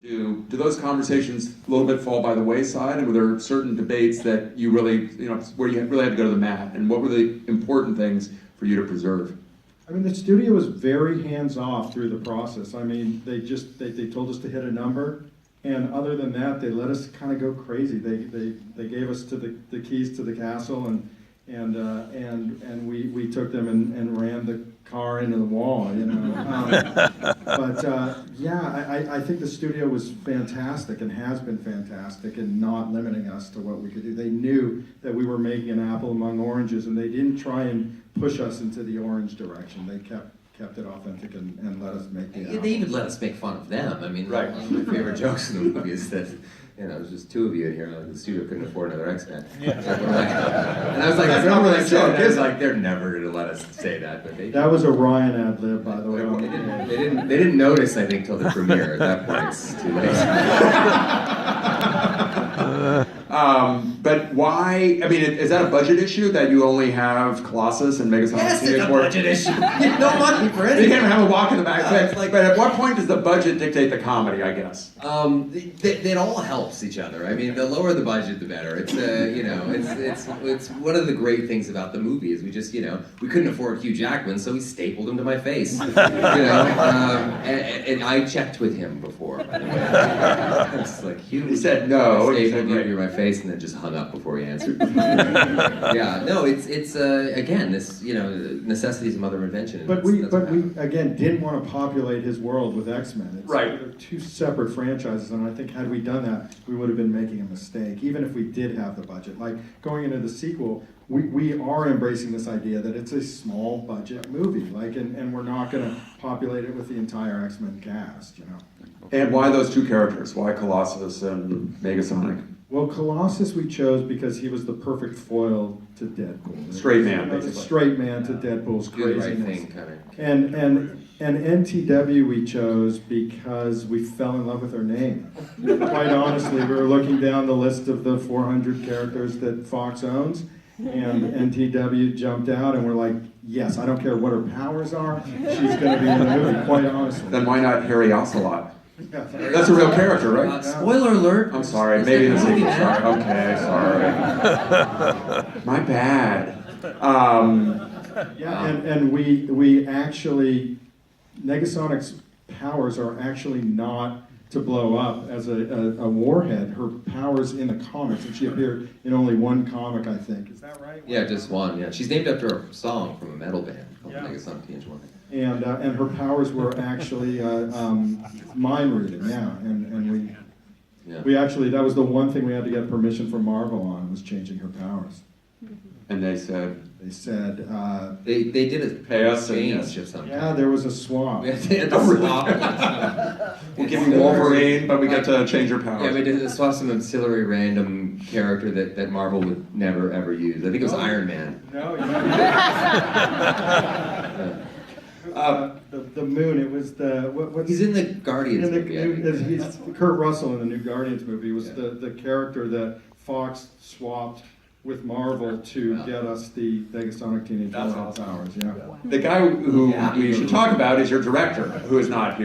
Do those conversations a little bit fall by the wayside, and were there certain debates that you really, where you really had to go to the mat, and what were the important things for you to preserve? I mean, the studio was very hands-off through the process. I mean, they told us to hit a number, and other than that, they let us kind of go crazy. They gave us the keys to the castle, and we took them and ran the car into the wall, yeah, I think the studio was fantastic and has been fantastic in not limiting us to what we could do. They knew that we were making an apple among oranges, and they didn't try and push us into the orange direction. They kept it authentic and let us make the apple. They even let us make fun of them. I mean, right. One of my favorite jokes in the movie is that, there's just two of you in here, like the studio couldn't afford another X-Men. Yeah. And I was like, that's not what that joke is. Like, they're never going to let us say that, but they. That was a Ryan ad-lib, by the way. They didn't notice, I think, till the premiere. At that point, it's too late. But why? I mean, is that a budget issue that you only have Colossus and Megasonic? Yes, it's a budget issue. You have no money for anything. You can't have a walk in the back. Yeah, but at what point does the budget dictate the comedy? I guess. It all helps each other. I mean, the lower the budget, the better. It's it's one of the great things about the movie is we just we couldn't afford Hugh Jackman, so we stapled him to my face. And I checked with him before. By the way. It's like Hugh. He said no. He stapled you to my face and then just hung up before he answered. Yeah, no, it's again this necessity is the mother of invention. But we again didn't want to populate his world with X-Men. Right. They're two separate franchises, and I think had we done that, we would have been making a mistake, even if we did have the budget. Like going into the sequel, we are embracing this idea that it's a small budget movie, and we're not going to populate it with the entire X-Men cast, And why those two characters? Why Colossus and Megasonic? Well, Colossus we chose because he was the perfect foil to Deadpool. Straight man, basically. Straight man to Deadpool's Do the craziness. right thing, kind of. And NTW we chose because we fell in love with her name. Quite honestly, we were looking down the list of the 400 characters that Fox owns, and NTW jumped out, and we're like, yes, I don't care what her powers are, she's going to be in the movie, quite honestly. Then why not Harry Ocelot? That's a real character, right? Spoiler alert. I'm sorry, maybe the sequel. Sorry. Okay, sorry. My bad. Yeah, and we actually, Negasonic's powers are actually not to blow up as a warhead. Her powers in the comics, and she appeared in only one comic, I think. Is that right? Yeah, just one. Yeah, she's named after a song from a metal band called Negasonic Teenage Warhead. And her powers were actually mind reading. Yeah, and we actually, that was the one thing we had to get permission from Marvel on, was changing her powers. And they said they did a pay us change of something. Yeah, there was a swap. We had to swap. we'll give you Wolverine, but we get to change your powers. Yeah, we did swap some ancillary random character that Marvel would never ever use. I think it was Iron Man. No, the moon. It was the what's He's in the Guardians movie. He's Kurt Russell in the new Guardians movie. Was the character that Fox swapped with Marvel to get us the Negasonic Teenage Warhead powers. Yeah. The guy who we should talk about is your director, who is not here.